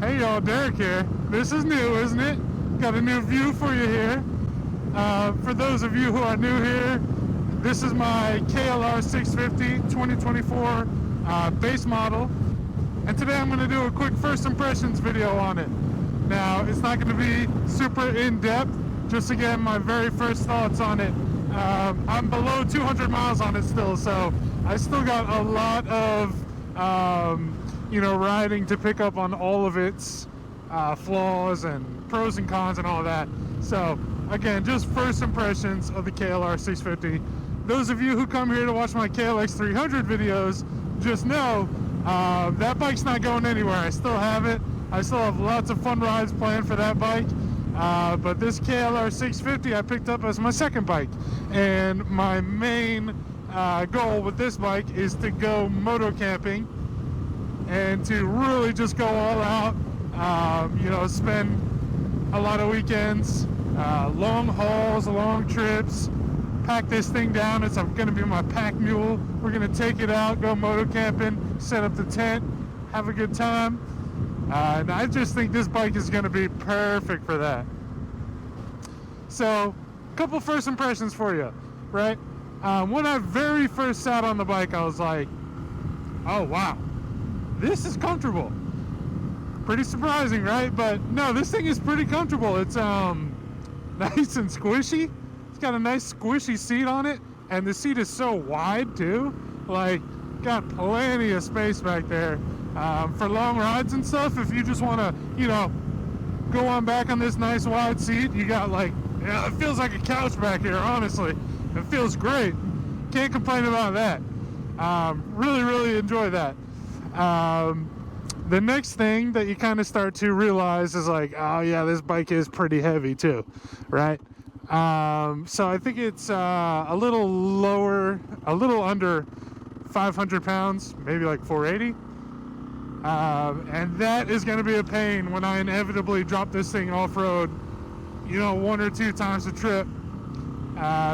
Hey y'all, Derek here. This is new, isn't it? Got a new view for you here. For those of you who are new here, this is my KLR 650 2024 base model. And today I'm going to do a quick first impressions video on it. Now, it's not going to be super in-depth, just again, my very first thoughts on it. I'm below 200 miles on it still, so I still got a lot of riding to pick up on all of its flaws and pros and cons and all that. So again, just first impressions of the KLR 650. Those of you who come here to watch my KLX 300 videos, just know that bike's not going anywhere. I still have it. I still have lots of fun rides planned for that bike. But this KLR 650 I picked up as my second bike, and my main goal with this bike is to go moto camping and to really just go all out, spend a lot of weekends, long hauls, long trips, pack this thing down. It's going to be my pack mule. We're going to take it out, go moto camping, set up the tent, have a good time. And I just think this bike is going to be perfect for that. So, a couple first impressions for you, right? When I very first sat on the bike, I was like, oh wow, this is comfortable. Pretty surprising, right? But no, this thing is pretty comfortable. It's nice and squishy. It's got a nice squishy seat on it, and the seat is so wide too. Like, got plenty of space back there for long rides and stuff. If you just want to, go on back on this nice wide seat, you got it feels like a couch back here, honestly. It feels great. Can't complain about that. Really enjoy that. The next thing that you kind of start to realize is like, oh yeah, this bike is pretty heavy too, right? So I think it's a little under 500 pounds, maybe like 480. And that is going to be a pain when I inevitably drop this thing off-road, one or two times a trip.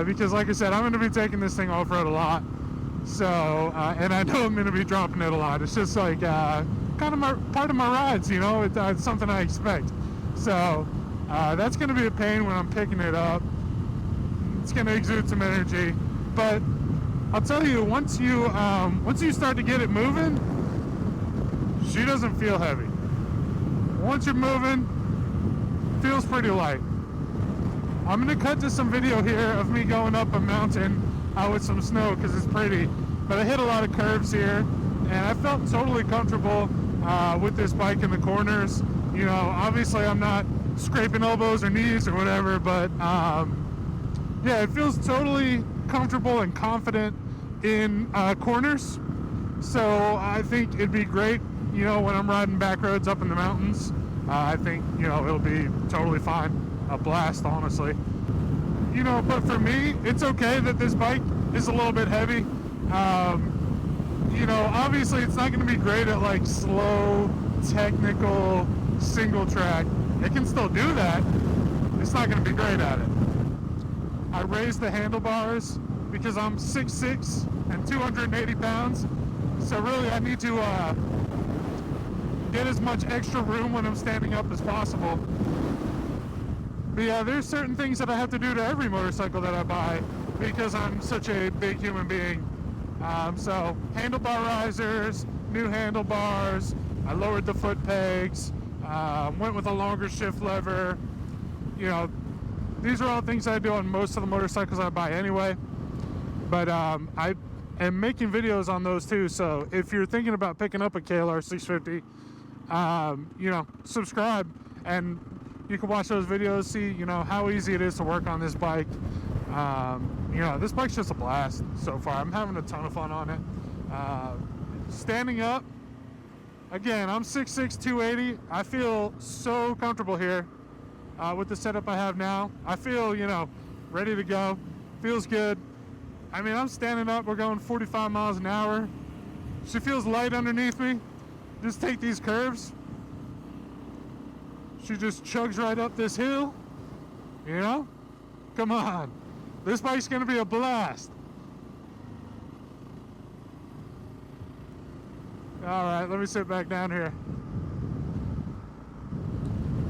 Because like I said, I'm going to be taking this thing off-road a lot. So, and I know I'm going to be dropping it a lot. It's just like kind of part of my rides, it's something I expect. So that's going to be a pain when I'm picking it up. It's going to exude some energy. But I'll tell you, once you start to get it moving, she doesn't feel heavy. Once you're moving, feels pretty light. I'm going to cut to some video here of me going up a mountain with some snow because it's pretty. But I hit a lot of curves here, and I felt totally comfortable with this bike in the corners. Obviously I'm not scraping elbows or knees or whatever, but yeah, it feels totally comfortable and confident in corners. So I think it'd be great, when I'm riding back roads up in the mountains. I think, it'll be totally fine. A blast, honestly. But for me, it's okay that this bike is a little bit heavy. Obviously it's not going to be great at like slow, technical, single track. It can still do that. It's not going to be great at it. I raised the handlebars because I'm 6'6" and 280 pounds. So really I need to get as much extra room when I'm standing up as possible. But yeah, there's certain things that I have to do to every motorcycle that I buy because I'm such a big human being. So handlebar risers, new handlebars, I lowered the foot pegs, went with a longer shift lever. These are all things I do on most of the motorcycles I buy anyway. But I am making videos on those too. So if you're thinking about picking up a KLR 650, subscribe and you can watch those videos, see, how easy it is to work on this bike. This bike's just a blast so far. I'm having a ton of fun on it. Standing up, again, I'm 6'6", 280. I feel so comfortable here with the setup I have now. I feel, ready to go. Feels good. I mean, I'm standing up. We're going 45 miles an hour. She feels light underneath me. Just take these curves. She just chugs right up this hill. Come on. This bike's going to be a blast. All right, let me sit back down here.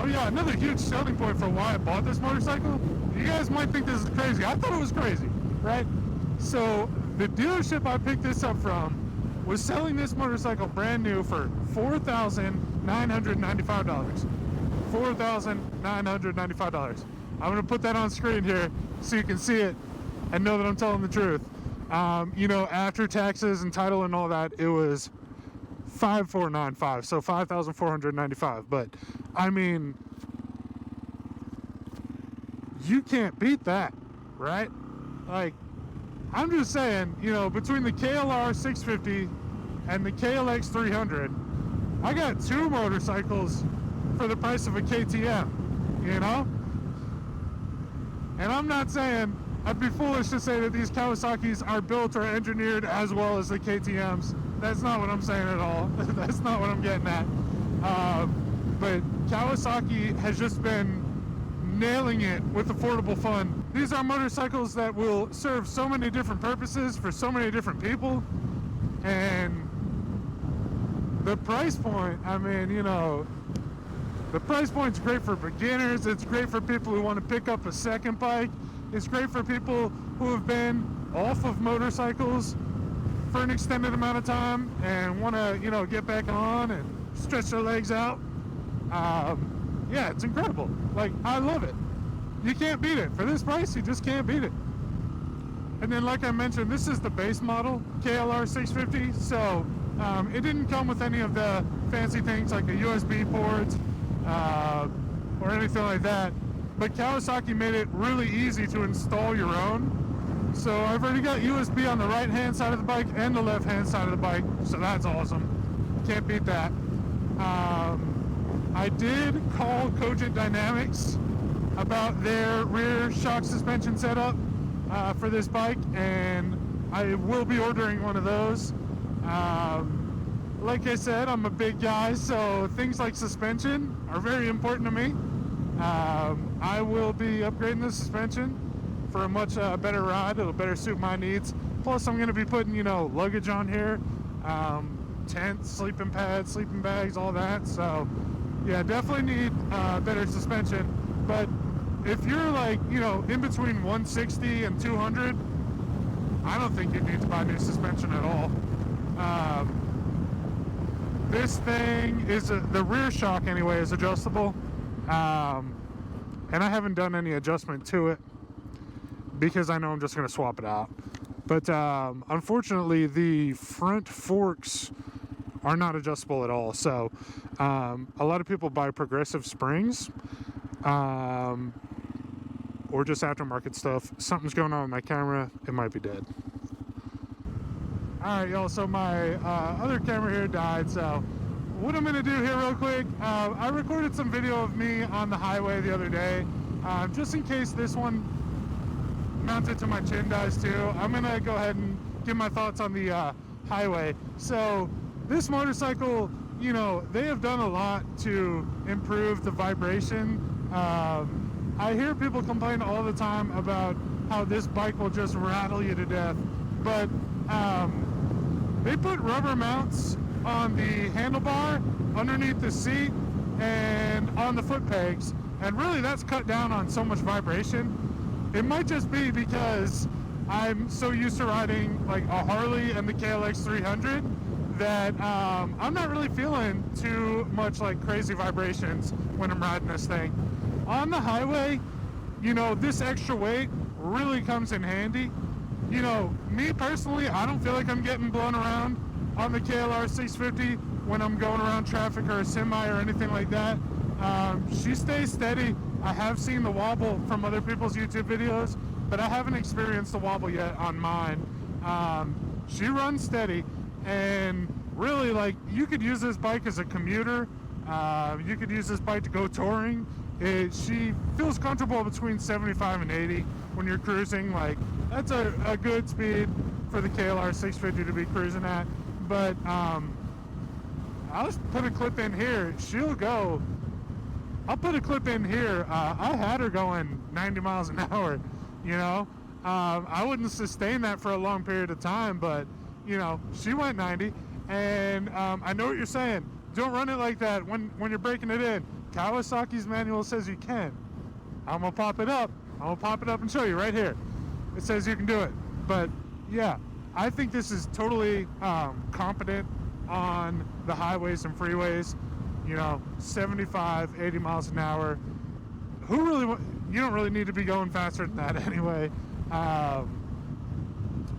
Oh yeah, another huge selling point for why I bought this motorcycle. You guys might think this is crazy. I thought it was crazy, right? So the dealership I picked this up from was selling this motorcycle brand new for $4,995. $4,995. I'm gonna put that on screen here so you can see it and know that I'm telling the truth. You know, after taxes and title and all that, it was $5,495, so $5,495. But I mean, you can't beat that, right? Like, I'm just saying, you know, between the KLR 650 and the KLX 300, I got two motorcycles for the price of a KTM, you know? And I'm not saying, I'd be foolish to say that these Kawasaki's are built or engineered as well as the KTM's. That's not what I'm saying at all. That's not what I'm getting at. But Kawasaki has just been nailing it with affordable fun. These are motorcycles that will serve so many different purposes for so many different people. And the price point, I mean, you know, the price point's great for beginners. It's great for people who want to pick up a second bike. It's great for people who have been off of motorcycles for an extended amount of time and want to, you know, get back on and stretch their legs out. Yeah, it's incredible. Like, I love it. You can't beat it. For this price, you just can't beat it. And then, like I mentioned, this is the base model, KLR 650. So it didn't come with any of the fancy things like a USB port or anything like that. But Kawasaki made it really easy to install your own. So I've already got USB on the right-hand side of the bike and the left-hand side of the bike. So that's awesome. Can't beat that. I did call Cogent Dynamics about their rear shock suspension setup for this bike, and I will be ordering one of those. Like I said, I'm a big guy, so things like suspension are very important to me. I will be upgrading the suspension for a much better ride. It'll better suit my needs. Plus, I'm going to be putting, you know, luggage on here, tents, sleeping pads, sleeping bags, all that. So yeah, definitely need better suspension. But if you're like, you know, in between 160 and 200, I don't think you need to buy new suspension at all. This thing is, the rear shock anyway is adjustable. And I haven't done any adjustment to it because I know I'm just going to swap it out. But unfortunately, the front forks are not adjustable at all. So a lot of people buy progressive springs or just aftermarket stuff. Something's going on with my camera. It might be dead. All right, y'all. So my other camera here died. So what I'm going to do here real quick, I recorded some video of me on the highway the other day. Just in case this one mounted to my chin dies too, I'm going to go ahead and give my thoughts on the highway. So this motorcycle, you know, they have done a lot to improve the vibration. I hear people complain all the time about how this bike will just rattle you to death. But they put rubber mounts on the handlebar, underneath the seat, and on the foot pegs. And really that's cut down on so much vibration. It might just be because I'm so used to riding like a Harley and the KLX 300 that I'm not really feeling too much like crazy vibrations when I'm riding this thing. On the highway, you know, this extra weight really comes in handy. You know, me personally, I don't feel like I'm getting blown around on the KLR 650 when I'm going around traffic or a semi or anything like that. She stays steady. I have seen the wobble from other people's YouTube videos, but I haven't experienced the wobble yet on mine. She runs steady, and really, like, you could use this bike as a commuter. You could use this bike to go touring. She feels comfortable between 75 and 80 when you're cruising. Like, that's a good speed for the KLR 650 to be cruising at. But I'll just put a clip in here. She'll go. I'll put a clip in here. I had her going 90 miles an hour, you know. I wouldn't sustain that for a long period of time, but, you know, she went 90. And I know what you're saying. don't run it like that when you're breaking it in. Kawasaki's manual says you can. I'm gonna pop it up. And show you right here. It says you can do it. But yeah, I think this is totally competent on the highways and freeways. 75, 80 miles an hour. You don't really need to be going faster than that anyway.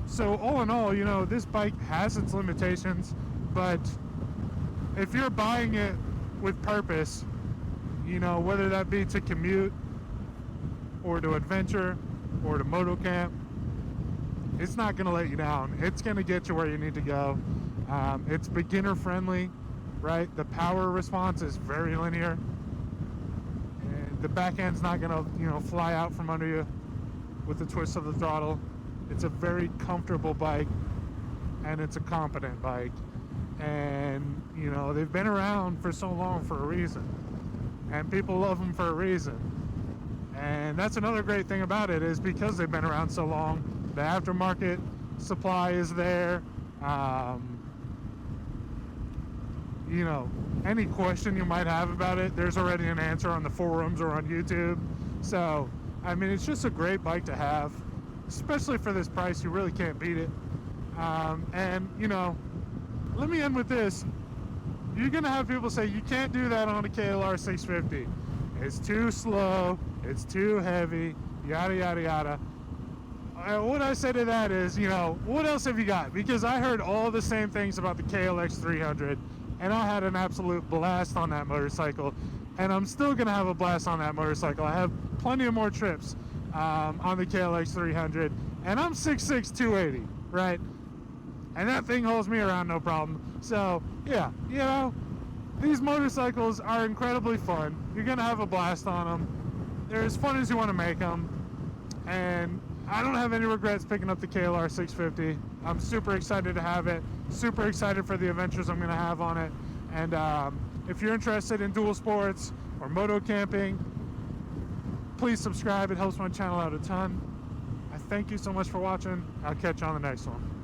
So all in all, this bike has its limitations, but if you're buying it with purpose, whether that be to commute or to adventure or to moto camp, it's not going to let you down. It's going to get you where you need to go. It's beginner friendly, right? The power response is very linear. And the back end's not going to, fly out from under you with the twist of the throttle. It's a very comfortable bike, and it's a competent bike. And, they've been around for so long for a reason. And people love them for a reason. And that's another great thing about it, is because they've been around so long, the aftermarket supply is there. Any question you might have about it, there's already an answer on the forums or on YouTube. So, it's just a great bike to have, especially for this price. You really can't beat it. Let me end with this. You're going to have people say, you can't do that on a KLR 650. It's too slow, it's too heavy, yada, yada, yada. What I say to that is, what else have you got? Because I heard all the same things about the KLX 300, and I had an absolute blast on that motorcycle, and I'm still going to have a blast on that motorcycle. I have plenty of more trips on the KLX 300, and I'm 6'6", 280, right? And that thing holds me around no problem. So, yeah, these motorcycles are incredibly fun. You're going to have a blast on them. They're as fun as you want to make them. And I don't have any regrets picking up the KLR 650. I'm super excited to have it. Super excited for the adventures I'm going to have on it. And if you're interested in dual sports or moto camping, please subscribe. It helps my channel out a ton. I thank you so much for watching. I'll catch you on the next one.